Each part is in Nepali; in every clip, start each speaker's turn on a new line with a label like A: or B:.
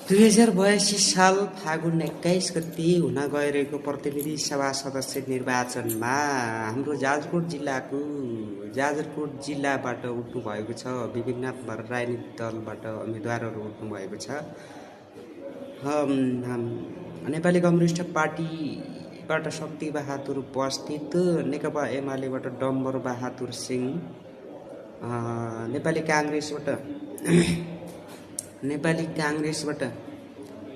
A: 2082 साल फागुन 21 गति हुन गइरहेको प्रतिनिधि सभा सदस्य निर्वाचनमा हाम्रो जाजरकोट जिल्लाबाट उठ्नु भएको छ। विभिन्न राजनीतिक दलबाट उम्मेदवारहरू उठ्नु भएको छ। नेपाली कम्युनिस्ट पार्टीबाट शक्ति बहादुर उपस्थित, नेकपा एमालेबाट डम्बर बहादुर सिंह, नेपाली काङ्ग्रेसबाट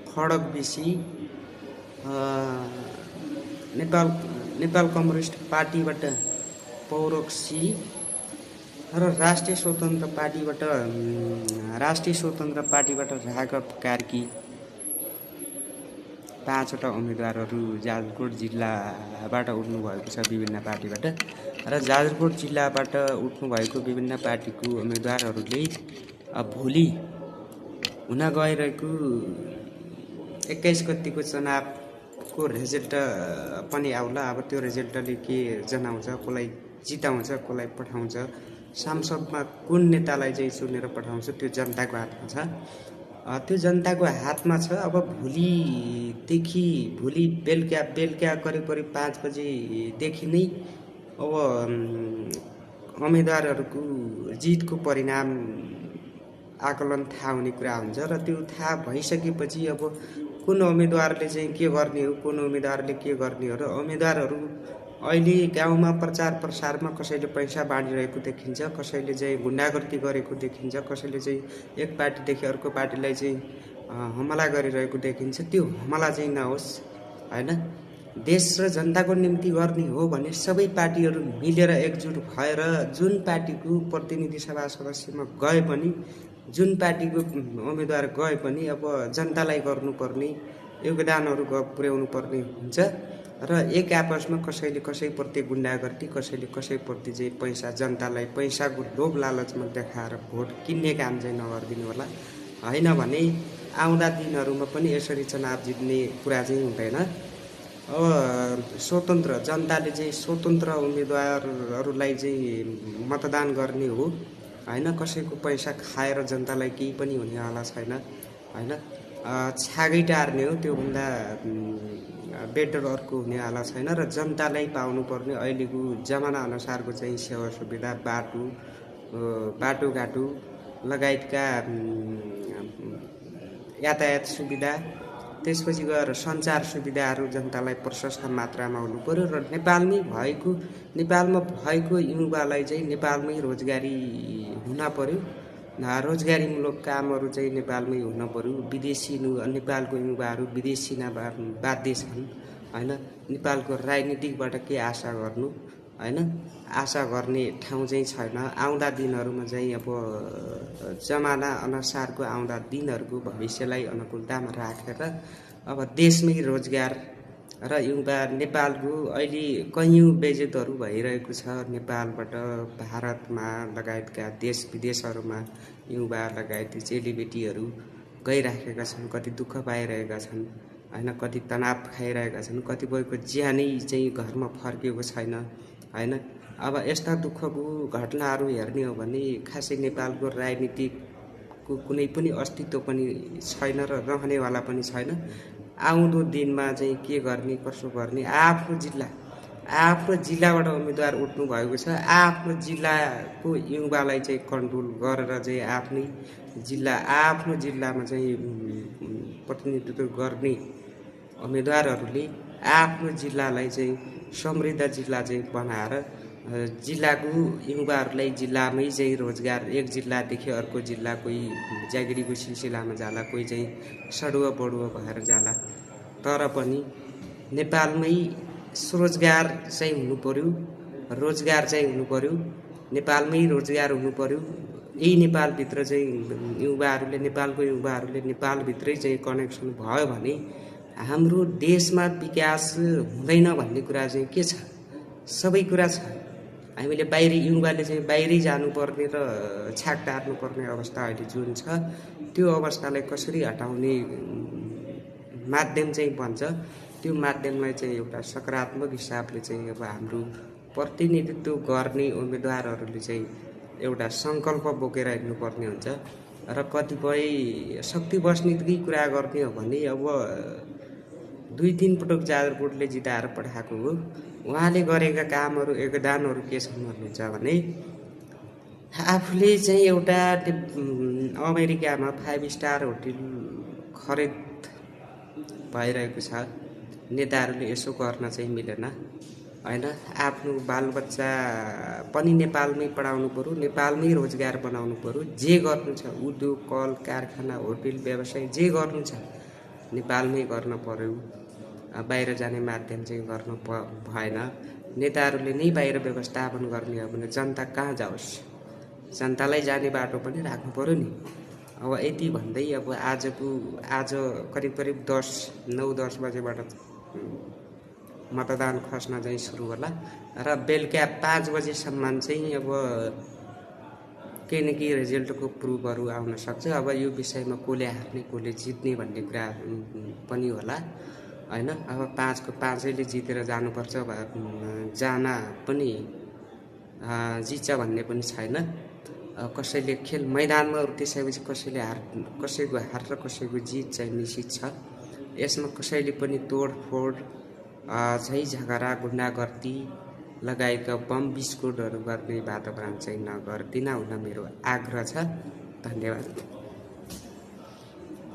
A: खड्ग विसी, नेपाल कम्युनिस्ट पार्टीबाट पौरक्सी र राष्ट्रिय स्वतन्त्र पार्टीबाट राघव कार्की, 5वटा उम्मेदवारहरू जाजरकोट जिल्लाबाट उठ्नु भएको छ विभिन्न पार्टीबाट। र जाजरकोट जिल्लाबाट उठ्नु भएको विभिन्न पार्टीको उम्मेदवारहरूले भोलि हुन गइरहेको 21 गतिको चुनावको रिजल्ट पनि आउला। अब त्यो रिजल्टले के जनाउँछ, कसलाई जिताउँछ, कसलाई पठाउँछ, संसदमा कुन नेतालाई चाहिँ चुनेर पठाउँछ, त्यो जनताको हातमा छ। त्यो जनताको हातमा छ। अब भोलि बेलुका करिब 5 बजेदेखि नै अब उम्मेदवारहरूको जितको परिणाम आकलन थाहा हुने कुरा हुन्छ। र त्यो थाहा भइसकेपछि अब कुन उम्मेदवारले चाहिँ के गर्ने हो, कुन उम्मेदवारले के गर्ने हो, र उम्मेदवारहरू अहिले गाउँमा प्रचार प्रसारमा कसैले पैसा बाँडिरहेको देखिन्छ, कसैले चाहिँ गुन्डागर्दी गरेको देखिन्छ, कसैले चाहिँ एक पार्टीदेखि अर्को पार्टीलाई चाहिँ हमला गरिरहेको देखिन्छ। त्यो हमला चाहिँ नहोस् हैन। देश र जनताको निम्ति गर्ने हो भने सबै पार्टीहरू मिलेर एकजुट भएर जुन पार्टीको प्रतिनिधि सभा सदस्यमा गए पनि, जुन पार्टीको उम्मेदवार गए पनि अब जनतालाई गर्नुपर्ने योगदानहरू पुर्याउनु पर्ने हुन्छ। र एक आपसमा कसैले कसैप्रति गुन्डागर्दी, कसैले कसैप्रति चाहिँ पैसा, जनतालाई पैसाको लोभ लालचमा देखाएर भोट किन्ने काम चाहिँ नगरिदिनु होला। होइन भने आउँदा दिनहरूमा पनि यसरी चुनाव जित्ने कुरा चाहिँ हुँदैन। अब जनताले चाहिँ स्वतन्त्र उम्मेदवारहरूलाई चाहिँ मतदान गर्ने हो हैन। कसैको पैसा खाएर जनतालाई केही पनि हुनेवाला छैन हैन। छागै टार्ने हो, त्योभन्दा बेटर अर्को हुनेवाला छैन। र जनतालाई पाउनुपर्ने अहिलेको जमाना अनुसारको चाहिँ सेवा सुविधा, बाटोघाटो लगायतका यातायात सुविधा, त्यसपछि गएर सञ्चार सुविधाहरू जनतालाई प्रशस्त मात्रामा हुनु पर्यो। र नेपालमा भएको युवालाई चाहिँ नेपालमै रोजगारी हुन पर्यो। रोजगारीमूलक कामहरू चाहिँ नेपालमै हुन पर्यो। नेपालको युवाहरू विदेशी बाध्य छन् हैन। नेपालको राजनीतिकबाट के आशा गर्नु हैन। आशा गर्ने ठाउँ चाहिँ छैन। आउँदा दिनहरूमा चाहिँ अब जमाना अनुसारको आउँदा दिनहरूको भविष्यलाई अनुकूलतामा राखेर अब देशमै रोजगार र युवा नेपालको अहिले कैयौँ बेइज्जतहरू भइरहेको छ। नेपालबाट भारतमा लगायतका देश विदेशहरूमा युवा लगायत चेलीबेटीहरू गइराखेका छन्, कति दुःख पाइरहेका छन् हैन, कति तनाव खाइरहेका छन्, कतिपयको ज्यानै चाहिँ घरमा फर्केको छैन हैन। अब यस्ता दुःखको घटनाहरू हेर्ने हो भने खासै नेपालको राजनीतिकको कुनै पनि अस्तित्व पनि छैन र रहनेवाला पनि छैन। आउँदो दिनमा चाहिँ के गर्ने, कसो गर्ने, आफ्नो जिल्लाबाट उम्मेदवार उठ्नु भएको छ। आफ्नो जिल्लाको युवालाई चाहिँ कन्ट्रोल गरेर चाहिँ आफ्नो जिल्लामा चाहिँ प्रतिनिधित्व गर्ने उम्मेदवारहरूले आफ्नो जिल्लालाई चाहिँ समृद्ध जिल्ला चाहिँ बनाएर जिल्लाको युवाहरूलाई जिल्लामै चाहिँ रोजगार, एक जिल्लादेखि अर्को जिल्ला, कोही जागिरीको सिलसिलामा जाला, कोही चाहिँ सडुवा बडुवा भएर जाला। तर पनि नेपालमै रोजगार चाहिँ हुनु पर्यो, नेपालमै रोजगार हुनु पर्यो। यही नेपालभित्र चाहिँ नेपालको युवाहरूले नेपालभित्रै चाहिँ कनेक्सन भयो भने हाम्रो देशमा विकास हुँदैन भन्ने कुरा चाहिँ के छ? सबै कुरा छ। हामीले युवाले चाहिँ बाहिरै जानुपर्ने र छाक टार्नुपर्ने अवस्था अहिले जुन छ, त्यो अवस्थालाई कसरी हटाउने माध्यम चाहिँ बन्छ। त्यो माध्यमलाई चाहिँ एउटा सकारात्मक हिसाबले चाहिँ अब हाम्रो प्रतिनिधित्व गर्ने उम्मेदवारहरूले चाहिँ एउटा संकल्प बोकेर हिँड्नुपर्ने हुन्छ। र कतिपय शक्ति बस्नेतकै कुरा गर्ने हो भने अब 2-3 पटक जाजरकोटले जिताएर पठाएको हो। उहाँले गरेका कामहरू योगदानहरू के छन् भन्नुहुन्छ भने आफूले चाहिँ एउटा अमेरिकामा 5 स्टार होटल खरिद भइरहेको छ। नेताहरूले यसो गर्न चाहिँ मिलेन हैन। आफ्नो बालबच्चा पनि नेपालमै पढाउनु पर्यो, नेपालमै रोजगार बनाउनु पर्यो। जे गर्नु छ उद्योग कल कारखाना होटल व्यवसाय जे गर्नु छ नेपालमै गर्न पर्यो। बाहिर जाने माध्यम चाहिँ गर्नु भएन। नेताहरूले नै बाहिर व्यवस्थापन गर्ने हो भने जनता कहाँ जाओस्, जनतालाई जाने बाटो पनि राख्नु पर्यो नि। अब यति भन्दै अब आज करिब 9-10 बजेबाट मतदान खस्न चाहिँ सुरु होला र बेलुका 5 बजेसम्म चाहिँ अब केही न केही रिजल्टको प्रुफहरू आउन सक्छ। अब यो विषयमा कसले हार्ने कसले जित्ने भन्ने कुरा पनि होला हैन। अब 5को 5ले जितेर जानुपर्छ जान पनि जित्छ भन्ने पनि छैन। कसैले खेल मैदानमा उत्रिसकेपछि कसैको हार र कसैको जित चाहिँ निश्चित छ। यसमा कसैले पनि तोडफोड झै झगडा गुण्डागर्दी लगायतका बम विस्फोटहरू गर्ने वातावरण चाहिँ नगरिदिन हुन मेरो आग्रह छ। धन्यवाद।